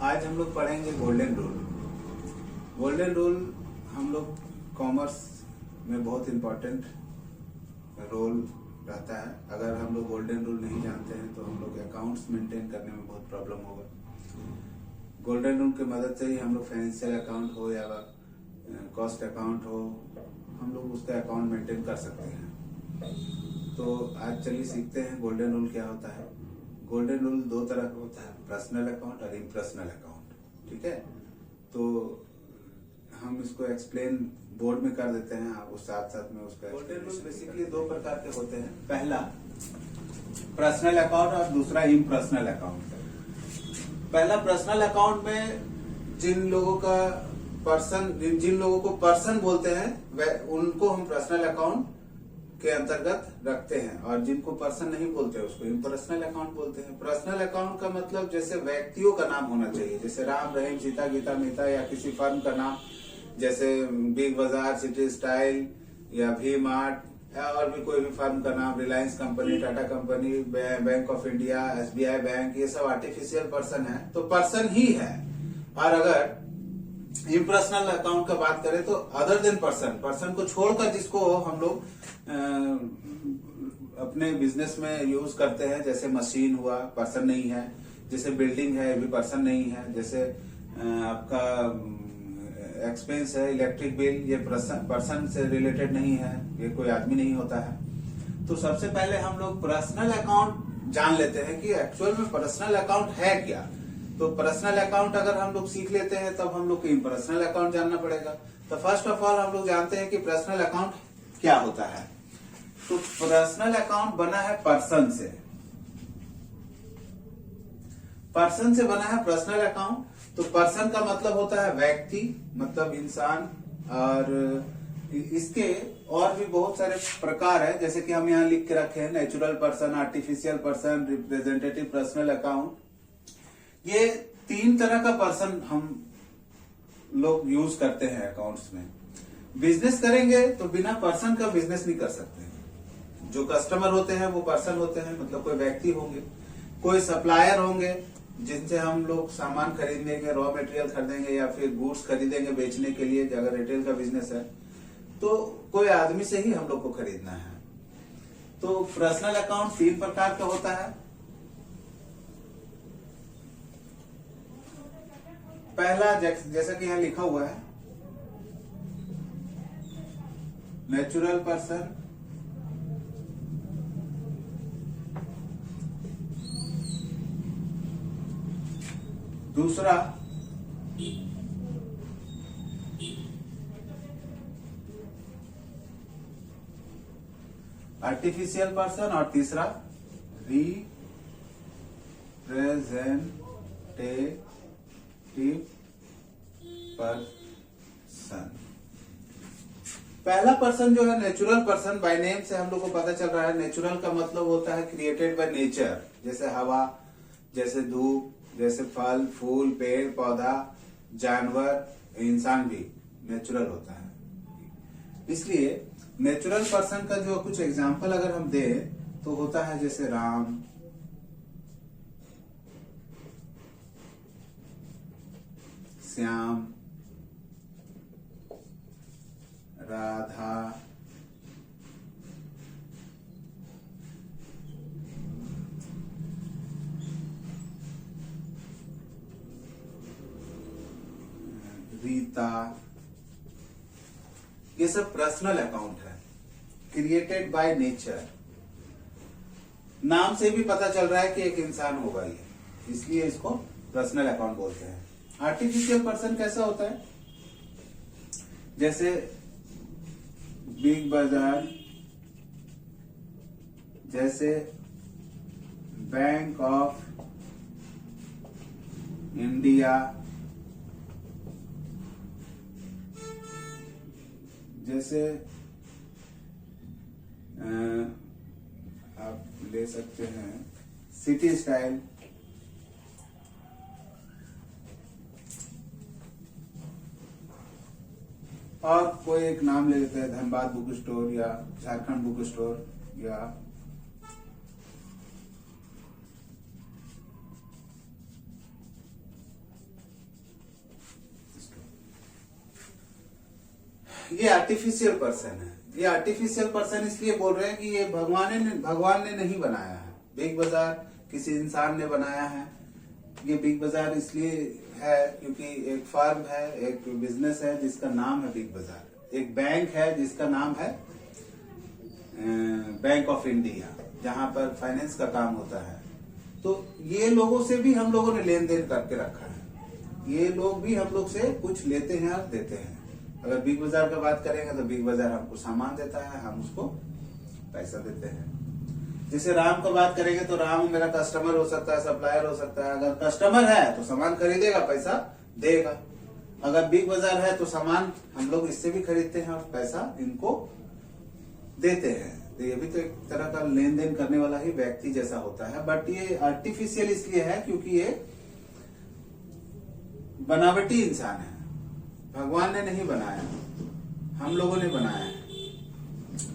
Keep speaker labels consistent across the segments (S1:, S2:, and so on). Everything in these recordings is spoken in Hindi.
S1: आज हम लोग पढ़ेंगे गोल्डन रूल। गोल्डन रूल हम लोग कॉमर्स में बहुत इम्पोर्टेंट रोल रहता है। अगर हम लोग गोल्डन रूल नहीं जानते हैं तो हम लोग अकाउंट्स मेंटेन करने में बहुत प्रॉब्लम होगा। गोल्डन रूल की मदद से ही हम लोग फाइनेंशियल अकाउंट हो या कॉस्ट अकाउंट हो, हम लोग उसका अकाउंट मेंटेन कर सकते हैं। तो आज चलिए सीखते हैं गोल्डन रूल क्या होता है। गोल्डन रूल दो तरह का होता है, पर्सनल अकाउंट और इम्पर्सनल अकाउंट। ठीक है, तो हम इसको एक्सप्लेन बोर्ड में कर देते हैं, आप उस साथ में उसका। गोल्डन रूल बेसिकली दो प्रकार के होते हैं, पहला पर्सनल अकाउंट और दूसरा इम्पर्सनल अकाउंट। पहला पर्सनल अकाउंट में जिन लोगों को पर्सन बोलते हैं उनको हम पर्सनल अकाउंट के अंतर्गत रखते हैं, और जिनको पर्सन नहीं बोलते उसको इम्पर्सनल अकाउंट बोलते हैं। पर्सनल अकाउंट का मतलब जैसे व्यक्तियों का नाम होना चाहिए, जैसे राम, रहीम, सीता, गीता, मीता, या किसी फर्म का नाम जैसे बिग बाजार, सिटी स्टाइल या वी मार्ट, और भी कोई भी फर्म का नाम, Reliance company, Tata company, bank of India, SBI bank, ये सब आर्टिफिशियल पर्सन है, तो पर्सन ही है। और अगर इम्पर्सनल अकाउंट का बात करें तो अदर देन पर्सन को छोड़कर जिसको हम लोग अपने बिजनेस में यूज करते हैं, जैसे मशीन हुआ, पर्सन नहीं है। जैसे बिल्डिंग है, ये भी पर्सन नहीं है। जैसे आपका एक्सपेंस है, इलेक्ट्रिक बिल, ये पर्सन से रिलेटेड नहीं है, ये कोई आदमी नहीं होता है। तो सबसे पहले हम लोग पर्सनल अकाउंट जान लेते हैं कि एक्चुअल में पर्सनल अकाउंट है क्या। तो पर्सनल अकाउंट अगर हम लोग सीख लेते हैं तब हम लोग को इम्पर्सनल अकाउंट जानना पड़ेगा। तो फर्स्ट ऑफ ऑल हम लोग जानते हैं कि पर्सनल अकाउंट क्या होता है। तो पर्सनल अकाउंट बना है पर्सन से बना है पर्सनल अकाउंट। तो पर्सन का मतलब होता है व्यक्ति, मतलब इंसान, और इसके और भी बहुत सारे प्रकार है, जैसे कि हम यहाँ लिख के रखे हैं, natural person, artificial person, representative personal account. ये तीन तरह का पर्सन हम लोग यूज करते हैं अकाउंट्स में। बिजनेस करेंगे तो बिना पर्सन का बिजनेस नहीं कर सकते। जो कस्टमर होते हैं वो पर्सन होते हैं, मतलब कोई व्यक्ति होंगे। कोई सप्लायर होंगे जिनसे हम लोग सामान खरीदेंगे, रॉ मटेरियल खरीदेंगे या फिर गुड्स खरीदेंगे बेचने के लिए, अगर रिटेल का बिजनेस है तो कोई आदमी से ही हम लोग को खरीदना है। तो पर्सनल अकाउंट तीन प्रकार का होता है। पहला जैसा कि यहाँ लिखा हुआ है, नेचुरल पर्सन। दूसरा आर्टिफिशियल पर्सन, और तीसरा रिप्रेजेंटेटिव पर्सन। पहला पर्सन जो है नेचुरल पर्सन, बाय नेम से हम लोग को पता चल रहा है। नेचुरल का मतलब होता है क्रिएटेड बाय नेचर, जैसे हवा, जैसे धूप, जैसे फल फूल, पेड़ पौधा, जानवर, इंसान भी नेचुरल होता है। इसलिए नेचुरल पर्सन का जो कुछ एग्जांपल अगर हम दें तो होता है जैसे राम, श्याम, राधा, रीता। ये सब पर्सनल अकाउंट है, क्रिएटेड बाय नेचर। नाम से भी पता चल रहा है कि एक इंसान होगा ये, इसलिए इसको पर्सनल अकाउंट बोलते हैं। आर्टिफिशियल पर्सन कैसा होता है, जैसे बिग बाजार, जैसे बैंक ऑफ इंडिया, जैसे आप ले सकते हैं सिटी स्टाइल, और कोई एक नाम ले लेते हैं, धनबाद बुक स्टोर या झारखंड बुक स्टोर या ये आर्टिफिशियल पर्सन है। ये आर्टिफिशियल पर्सन इसलिए बोल रहे हैं कि ये भगवान ने नहीं बनाया है। बिग बाजार किसी इंसान ने बनाया है। ये बिग बाजार इसलिए है क्योंकि एक फर्म है, एक बिजनेस है जिसका नाम है बिग बाजार। एक बैंक है जिसका नाम है बैंक ऑफ इंडिया, जहां पर फाइनेंस का काम होता है। तो ये लोगों से भी हम लोगों ने लेन देन करके रखा है। ये लोग भी हम लोग से कुछ लेते हैं और देते हैं। अगर बिग बाजार का बात करेंगे तो बिग बाजार हमको सामान देता है, हम उसको पैसा देते हैं। जैसे राम का बात करेंगे तो राम मेरा कस्टमर हो सकता है, सप्लायर हो सकता है। अगर कस्टमर है तो सामान खरीदेगा, पैसा देगा। अगर बिग बाजार है तो सामान हम लोग इससे भी खरीदते हैं और पैसा इनको देते हैं। तो ये भी तो एक तरह का लेन देन करने वाला ही व्यक्ति जैसा होता है। बट ये आर्टिफिशियल इसलिए है क्योंकि ये बनावटी इंसान है। भगवान ने नहीं बनाया, हम लोगों ने बनाया है।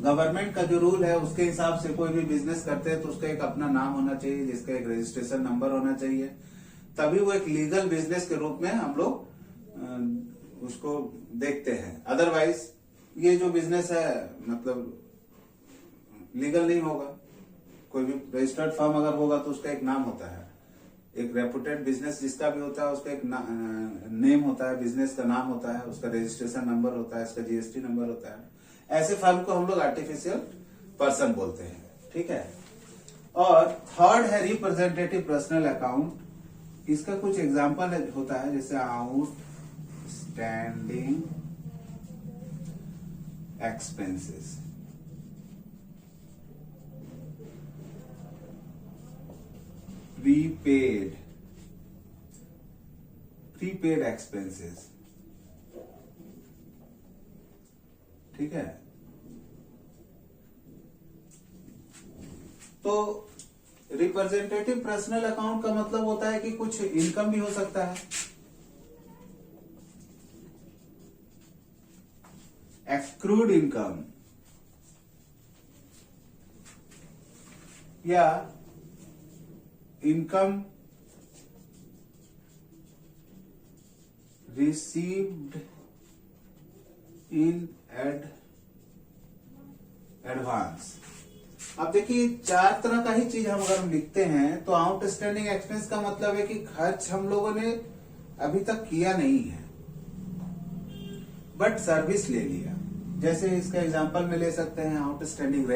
S1: गवर्नमेंट का जो रूल है उसके हिसाब से कोई भी बिजनेस करते हैं तो उसका एक अपना नाम होना चाहिए, जिसका एक रजिस्ट्रेशन नंबर होना चाहिए, तभी वो एक लीगल बिजनेस के रूप में हम लोग उसको देखते हैं। अदरवाइज ये जो बिजनेस है मतलब लीगल नहीं होगा। कोई भी रजिस्टर्ड फर्म अगर होगा तो उसका एक नाम होता है। एक रेपुटेड बिजनेस जिसका भी होता है उसका एक नेम होता है, बिजनेस का नाम होता है, उसका रजिस्ट्रेशन नंबर होता है, इसका जीएसटी नंबर होता है। ऐसे फर्म को हम लोग आर्टिफिशियल पर्सन बोलते हैं, ठीक है। और थर्ड है रिप्रेजेंटेटिव पर्सनल अकाउंट। इसका कुछ एग्जांपल होता है, जैसे आउटस्टैंडिंग एक्सपेंसेस, प्रीपेड एक्सपेंसेस, ठीक है। तो रिप्रेजेंटेटिव पर्सनल अकाउंट का मतलब होता है कि कुछ इनकम भी हो सकता है, एक्सक्रूड इनकम, या इनकम रिसीव्ड इन एडवांस। अब देखिए 4 तरह का ही चीज हम अगर हम लिखते हैं तो आउटस्टैंडिंग एक्सपेंस का मतलब है कि खर्च हम लोगों ने अभी तक किया नहीं है बट सर्विस ले लिया। जैसे इसका एग्जांपल में ले सकते हैं आउटस्टैंडिंग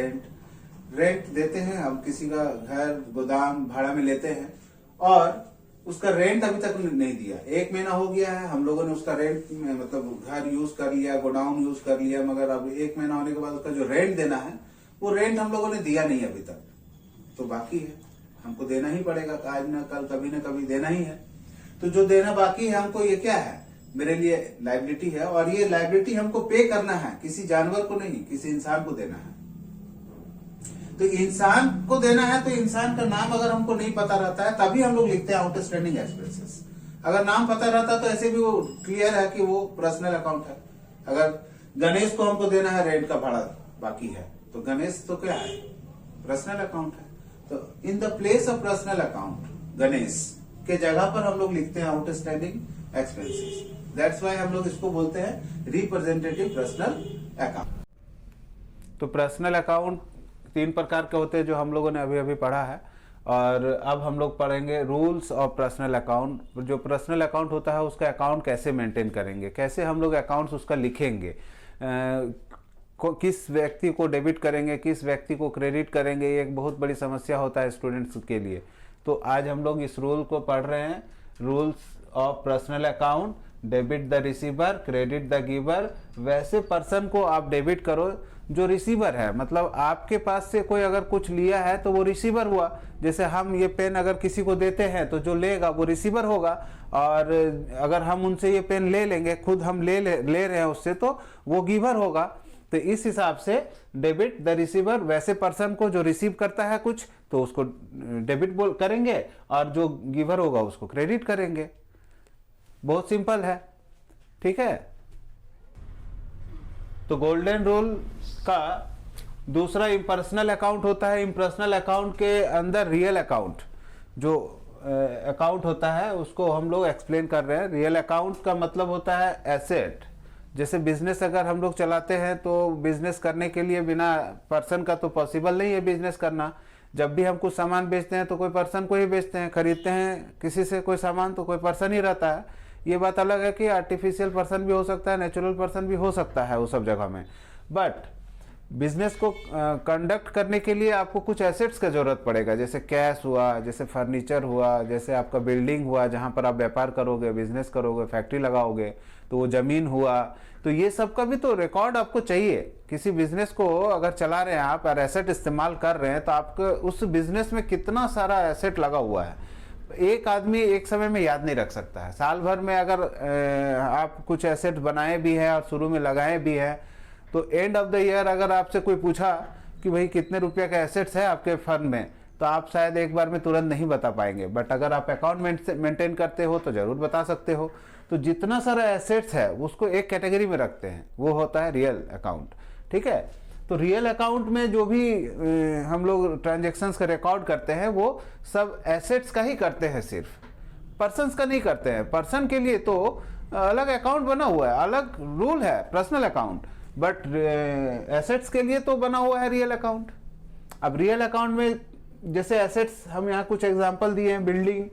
S1: रेंट देते हैं, हम किसी का घर गोदाम भाड़ा में लेते हैं और उसका रेंट अभी तक नहीं दिया। 1 महीना हो गया है, हम लोगों ने उसका रेंट मतलब घर यूज कर लिया, गोडाउन यूज कर लिया, मगर अब 1 महीना होने के बाद उसका जो रेंट देना है वो रेंट हम लोगों ने दिया नहीं अभी तक, तो बाकी है, हमको देना ही पड़ेगा। आज ना कल कभी ना कभी देना ही है। तो जो देना बाकी है हमको, ये क्या है, मेरे लिए लायबिलिटी है और ये लायबिलिटी हमको पे करना है, किसी जानवर को नहीं, किसी इंसान को देना है। तो इंसान को देना है तो इंसान का नाम अगर हमको नहीं पता रहता है तभी हम लोग लिखते हैं आउटस्टैंडिंग एक्सपेंसेस। अगर नाम पता रहता तो ऐसे भी वो क्लियर है कि वो पर्सनल अकाउंट है। अगर गणेश को हमको देना है रेंट का भाड़ा बाकी है तो गणेश तो क्या है, पर्सनल अकाउंट है। तो in the place of personal account Ganesh के जगह पर हम लोग लिखते हैं आउटस्टैंडिंग एक्सपेंसेस। दैट्स व्हाई हम लोग इसको बोलते हैं रिप्रेजेंटेटिव पर्सनल अकाउंट। तो पर्सनल अकाउंट 3 प्रकार के होते हैं जो हम लोगों ने अभी अभी पढ़ा है, और अब हम लोग पढ़ेंगे रूल्स ऑफ पर्सनल अकाउंट। जो पर्सनल अकाउंट होता है उसका अकाउंट कैसे मेंटेन करेंगे, कैसे हम लोग अकाउंट्स उसका लिखेंगे, किस व्यक्ति को डेबिट करेंगे, किस व्यक्ति को क्रेडिट करेंगे, ये एक बहुत बड़ी समस्या होता है स्टूडेंट्स के लिए। तो आज हम लोग इस रूल को पढ़ रहे हैं, rules of personal account. Debit the receiver, credit the giver. वैसे पर्सन को आप डेबिट करो जो रिसीवर है, मतलब आपके पास से कोई अगर कुछ लिया है तो वो रिसीवर हुआ। जैसे हम ये पेन अगर किसी को देते हैं तो जो लेगा वो रिसीवर होगा, और अगर हम उनसे ये पेन ले लेंगे, खुद हम ले रहे हैं उससे, तो वो गिवर होगा। तो इस हिसाब से डेबिट द रिसीवर, वैसे पर्सन को जो रिसीव करता है कुछ तो उसको डेबिट करेंगे, और जो गिवर होगा उसको क्रेडिट करेंगे। बहुत सिंपल है, ठीक है। तो गोल्डन रूल का दूसरा इम्पर्सनल अकाउंट होता है। इम्पर्सनल अकाउंट के अंदर रियल अकाउंट जो अकाउंट होता है उसको हम लोग एक्सप्लेन कर रहे हैं। रियल अकाउंट का मतलब होता है एसेट,
S2: जैसे बिजनेस अगर हम लोग चलाते हैं तो बिजनेस करने के लिए बिना पर्सन का तो पॉसिबल नहीं है बिजनेस करना। जब भी हम कुछ सामान बेचते हैं तो कोई पर्सन को ही बेचते हैं, खरीदते हैं किसी से कोई सामान तो कोई पर्सन ही रहता है। ये बात अलग है कि आर्टिफिशियल पर्सन भी हो सकता है, नेचुरल पर्सन भी हो सकता है वो सब जगह में। बट बिजनेस को कंडक्ट करने के लिए आपको कुछ एसेट्स का ज़रूरत पड़ेगा, जैसे कैश हुआ, जैसे फर्नीचर हुआ, जैसे आपका बिल्डिंग हुआ जहाँ पर आप व्यापार करोगे, बिजनेस करोगे, फैक्ट्री लगाओगे, तो वो ज़मीन हुआ। तो ये सब का भी तो रिकॉर्ड आपको चाहिए। किसी बिजनेस को अगर चला रहे हैं आप और एसेट इस्तेमाल कर रहे हैं तो आपको उस बिजनेस में कितना सारा एसेट लगा हुआ है एक आदमी एक समय में याद नहीं रख सकता है। साल भर में अगर आप कुछ एसेट बनाए भी हैं और शुरू में लगाए भी हैं तो एंड ऑफ द ईयर अगर आपसे कोई पूछा कि भाई कितने रुपये का एसेट्स है आपके फर्म में, तो आप शायद एक बार में तुरंत नहीं बता पाएंगे। बट अगर आप अकाउंट मेंटेन करते हो तो ज़रूर बता सकते हो। तो जितना सारा एसेट्स है उसको एक कैटेगरी में रखते हैं, वो होता है रियल अकाउंट। ठीक है, तो रियल अकाउंट में जो भी हम लोग ट्रांजेक्शन्स का रिकॉर्ड करते हैं वो सब एसेट्स का ही करते हैं, सिर्फ पर्सन्स का नहीं करते हैं। पर्सन के लिए तो अलग अकाउंट बना हुआ है, अलग रूल है पर्सनल अकाउंट, बट एसेट्स के लिए तो बना हुआ है रियल अकाउंट। अब रियल अकाउंट में जैसे एसेट्स हम यहाँ कुछ एग्जांपल दिए हैं, building,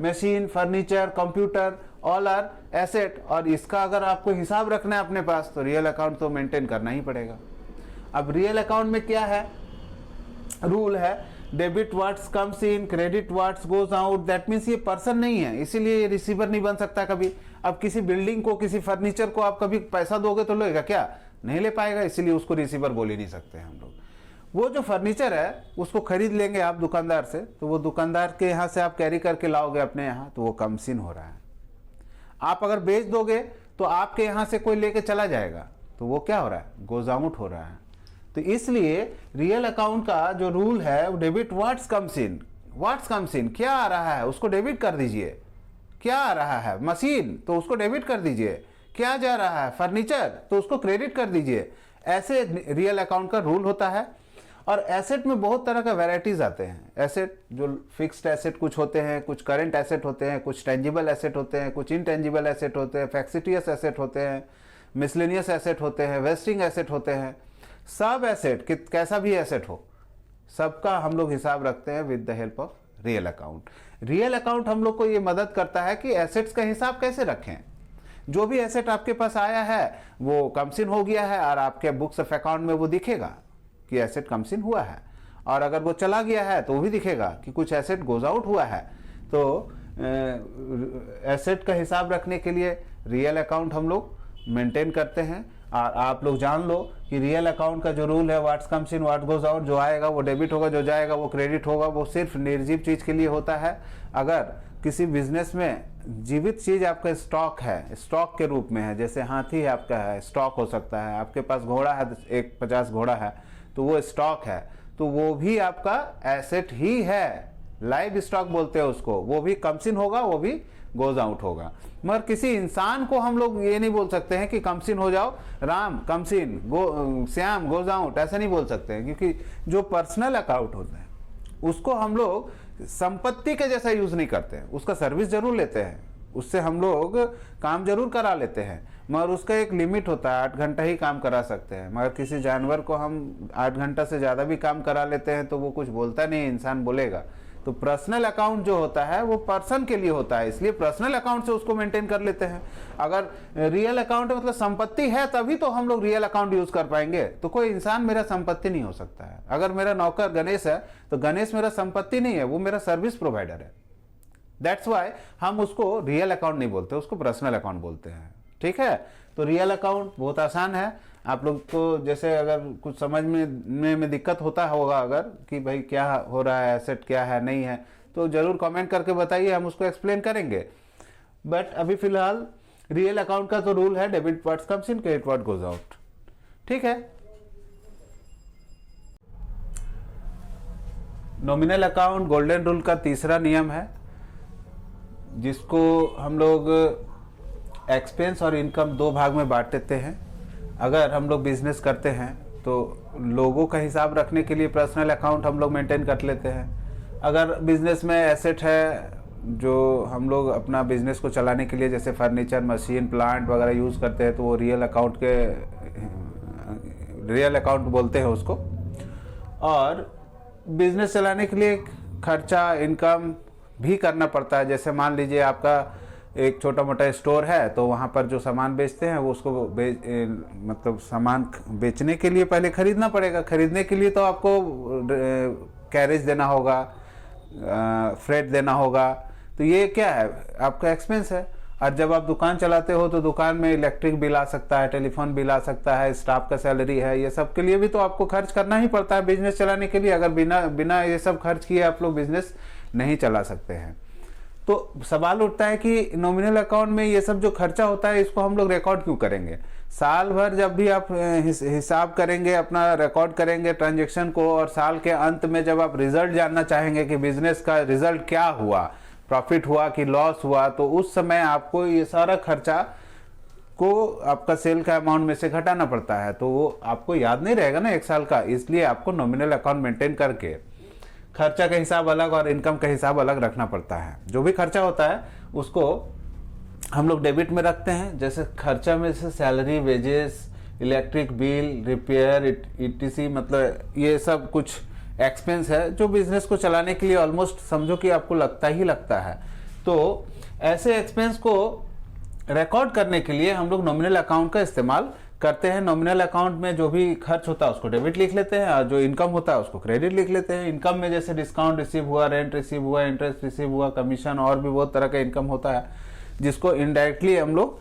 S2: machine, furniture, computer, all are asset. और इसका अगर आपको हिसाब रखना है अपने पास तो रियल अकाउंट तो मेंटेन करना ही पड़ेगा। अब रियल अकाउंट में क्या है, रूल है debit what's comes in, credit what's goes out. That means ये पर्सन नहीं है, इसीलिए ये रिसीवर नहीं बन सकता कभी। अब किसी बिल्डिंग को, किसी फर्नीचर को आप कभी पैसा दोगे तो लेगा क्या? नहीं ले पाएगा, इसीलिए उसको रिसीवर बोल ही नहीं सकते हम लोग। वो जो फर्नीचर है उसको खरीद लेंगे आप दुकानदार से, तो वो दुकानदार के यहाँ से आप कैरी करके लाओगे अपने यहाँ, तो वो कमसिन हो रहा है। आप अगर बेच दोगे तो आपके यहाँ से कोई लेके चला जाएगा, तो वो क्या हो रहा है? गोज आउट हो रहा है। तो इसलिए रियल अकाउंट का जो रूल है वो debit what's comes in, what's comes in, क्या आ रहा है उसको डेबिट कर दीजिए। क्या आ रहा है? मशीन, तो उसको डेबिट कर दीजिए। क्या जा रहा है? फर्नीचर, तो उसको क्रेडिट कर दीजिए। ऐसे रियल अकाउंट का रूल होता है। और एसेट में बहुत तरह का वैरायटीज आते हैं। एसेट जो फिक्स्ड एसेट कुछ होते हैं, कुछ करंट एसेट होते हैं, कुछ टेंजिबल एसेट होते हैं, कुछ इनटेंजिबल एसेट होते हैं, फैक्सिटियस एसेट होते हैं, मिसलेनियस एसेट होते हैं, वेस्टिंग एसेट होते हैं। सब एसेट कैसा भी एसेट हो, सबका हम लोग हिसाब रखते हैं with the help of real account. Real account हम लोग को ये मदद करता है कि एसेट्स का हिसाब कैसे रखें। जो भी एसेट आपके पास आया है वो कमसिन हो गया है और आपके बुक्स ऑफ अकाउंट में वो दिखेगा कि एसेट कमसिन हुआ है, और अगर वो चला गया है तो वो भी दिखेगा कि कुछ एसेट गोज आउट हुआ है। तो एसेट का हिसाब रखने के लिए रियल अकाउंट हम लोग मेंटेन करते हैं। और आप लोग जान लो कि रियल अकाउंट का जो रूल है, what's comes in what goes out, जो आएगा वो डेबिट होगा, जो जाएगा वो क्रेडिट होगा, वो सिर्फ निर्जीव चीज़ के लिए होता है। अगर किसी बिजनेस में जीवित चीज़ आपका स्टॉक है, स्टॉक के रूप में है, जैसे हाथी है आपका है, स्टॉक हो सकता है, आपके पास घोड़ा है, एक 50 घोड़ा है, तो वो स्टॉक है, तो वो भी आपका एसेट ही है। लाइव स्टॉक बोलते हैं उसको, वो भी कमसिन होगा, वो भी गोज आउट होगा। मगर किसी इंसान को हम लोग ये नहीं बोल सकते हैं कि कमसिन हो जाओ, राम कमसिन, श्याम गोज आउट, ऐसा नहीं बोल सकते हैं, क्योंकि जो पर्सनल अकाउंट होता है उसको हम लोग संपत्ति के जैसा यूज नहीं करते हैं। उसका सर्विस जरूर लेते हैं, उससे हम लोग काम जरूर करा लेते हैं, मगर उसका एक लिमिट होता है, 8 घंटा ही काम करा सकते हैं। मगर किसी जानवर को हम 8 घंटा से ज़्यादा भी काम करा लेते हैं तो वो कुछ बोलता नहीं, इंसान बोलेगा। तो पर्सनल अकाउंट जो होता है वो पर्सन के लिए होता है, इसलिए पर्सनल अकाउंट से उसको मेंटेन कर लेते हैं। अगर रियल अकाउंट मतलब संपत्ति है तभी तो हम लोग रियल अकाउंट यूज कर पाएंगे। तो कोई इंसान मेरा संपत्ति नहीं हो सकता है। अगर मेरा नौकर गणेश है तो गणेश मेरा संपत्ति नहीं है, वो मेरा सर्विस प्रोवाइडर है। दैट्स वाई हम उसको रियल अकाउंट नहीं बोलते, उसको पर्सनल अकाउंट बोलते हैं। ठीक है, तो रियल अकाउंट बहुत आसान है। आप लोग को जैसे अगर कुछ समझ में दिक्कत होता होगा अगर कि भाई क्या हो रहा है, एसेट क्या है नहीं है, तो जरूर कमेंट करके बताइए, हम उसको एक्सप्लेन करेंगे। बट अभी फिलहाल रियल अकाउंट का तो रूल है debit what's comes in, credit what goes out. ठीक है। नॉमिनल अकाउंट गोल्डन रूल का तीसरा नियम है, जिसको हम लोग एक्सपेंस और इनकम 2 भाग में बांट देते हैं। अगर हम लोग बिजनेस करते हैं तो लोगों का हिसाब रखने के लिए पर्सनल अकाउंट हम लोग मेंटेन कर लेते हैं। अगर बिजनेस में एसेट है, जो हम लोग अपना बिजनेस को चलाने के लिए जैसे फर्नीचर, मशीन, प्लांट वगैरह यूज़ करते हैं, तो वो रियल अकाउंट बोलते हैं उसको। और बिजनेस चलाने के लिए खर्चा, इनकम भी करना पड़ता है। जैसे मान लीजिए आपका एक छोटा मोटा स्टोर है, तो वहाँ पर जो सामान बेचते हैं वो उसको मतलब सामान बेचने के लिए पहले खरीदना पड़ेगा। खरीदने के लिए तो आपको कैरेज देना होगा, फ्रेट देना होगा, तो ये क्या है, आपका एक्सपेंस है। और जब आप दुकान चलाते हो तो दुकान में इलेक्ट्रिक बिल आ सकता है, टेलीफोन बिल आ सकता है, स्टाफ का सैलरी है, ये सब के लिए भी तो आपको खर्च करना ही पड़ता है बिजनेस चलाने के लिए। अगर बिना ये सब खर्च किए आप लोग बिजनेस नहीं चला सकते हैं। तो सवाल उठता है कि नॉमिनल अकाउंट में ये सब जो खर्चा होता है इसको हम लोग रिकॉर्ड क्यों करेंगे? साल भर जब भी आप हिसाब करेंगे, अपना रिकॉर्ड करेंगे ट्रांजैक्शन को, और साल के अंत में जब आप रिजल्ट जानना चाहेंगे कि बिजनेस का रिजल्ट क्या हुआ, प्रॉफिट हुआ कि लॉस हुआ, तो उस समय आपको ये सारा खर्चा को आपका सेल का अमाउंट में से घटाना पड़ता है। तो वो आपको याद नहीं रहेगा ना एक साल का, इसलिए आपको नॉमिनल अकाउंट मेंटेन करके खर्चा का हिसाब अलग और इनकम का हिसाब अलग रखना पड़ता है। जो भी खर्चा होता है उसको हम लोग डेबिट में रखते हैं। जैसे खर्चा में से salary, wages, electric bill, repair, etc, मतलब ये सब कुछ एक्सपेंस है जो बिजनेस को चलाने के लिए ऑलमोस्ट समझो कि आपको लगता ही लगता है। तो ऐसे एक्सपेंस को रिकॉर्ड करने के लिए हम लोग नॉमिनल अकाउंट का इस्तेमाल करते हैं। नॉमिनल अकाउंट में जो भी खर्च होता है उसको डेबिट लिख लेते हैं, और जो इनकम होता है उसको क्रेडिट लिख लेते हैं। इनकम में जैसे डिस्काउंट रिसीव हुआ, रेंट रिसीव हुआ, इंटरेस्ट रिसीव हुआ, कमीशन, और भी बहुत तरह का इनकम होता है जिसको इनडायरेक्टली हम लोग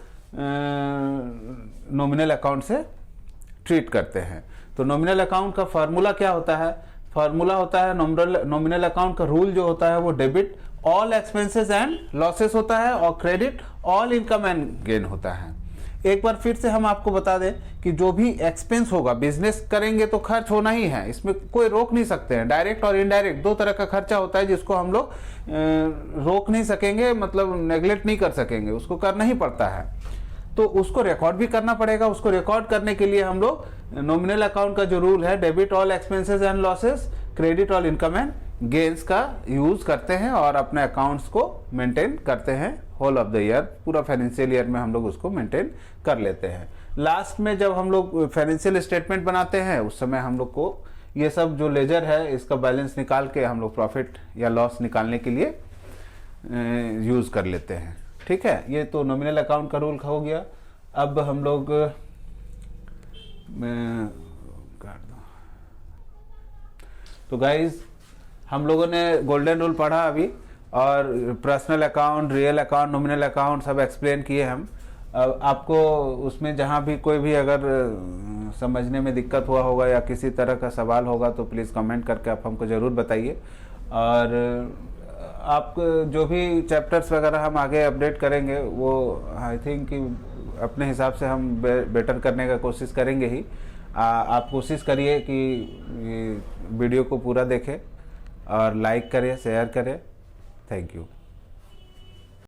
S2: नॉमिनल अकाउंट से ट्रीट करते हैं। तो नॉमिनल अकाउंट का फार्मूला क्या होता है? फार्मूला होता है, नॉमिनल अकाउंट का रूल जो होता है वो debit all expenses and losses होता है, और credit all income and gain होता है। एक बार फिर से हम आपको बता दें कि जो भी एक्सपेंस होगा, बिजनेस करेंगे तो खर्च होना ही है, इसमें कोई रोक नहीं सकते हैं। डायरेक्ट और इनडायरेक्ट दो तरह का खर्चा होता है जिसको हम लोग रोक नहीं सकेंगे, मतलब नेग्लेक्ट नहीं कर सकेंगे, उसको करना ही पड़ता है। तो उसको रिकॉर्ड भी करना पड़ेगा। उसको रिकॉर्ड करने के लिए हम लोग नॉमिनल अकाउंट का जो रूल है, debit all expenses and losses, credit all income and gains का यूज करते हैं और अपने अकाउंट्स को मेंटेन करते हैं होल ऑफ द ईयर। पूरा फाइनेंशियल ईयर में हम लोग उसको मेंटेन कर लेते हैं। लास्ट में जब हम लोग फाइनेंशियल स्टेटमेंट बनाते हैं उस समय हम लोग को ये सब जो लेजर है इसका बैलेंस निकाल के हम लोग प्रॉफिट या लॉस निकालने के लिए यूज कर लेते हैं। ठीक है, ये तो नॉमिनल अकाउंट का रूल हो गया। अब हम लोग तो गाइज हम लोगों ने गोल्डन रूल पढ़ा अभी, और personal account, real account, nominal account सब एक्सप्लेन किए हम। अब आपको उसमें जहाँ भी कोई भी अगर समझने में दिक्कत हुआ होगा या किसी तरह का सवाल होगा तो प्लीज़ कमेंट करके आप हमको ज़रूर बताइए। और आप जो भी चैप्टर्स वगैरह हम आगे अपडेट करेंगे वो आई थिंक कि अपने हिसाब से हम बेटर करने का कोशिश करेंगे ही। आप कोशिश करिए कि वीडियो को पूरा देखें और लाइक करें, शेयर करें। Thank you.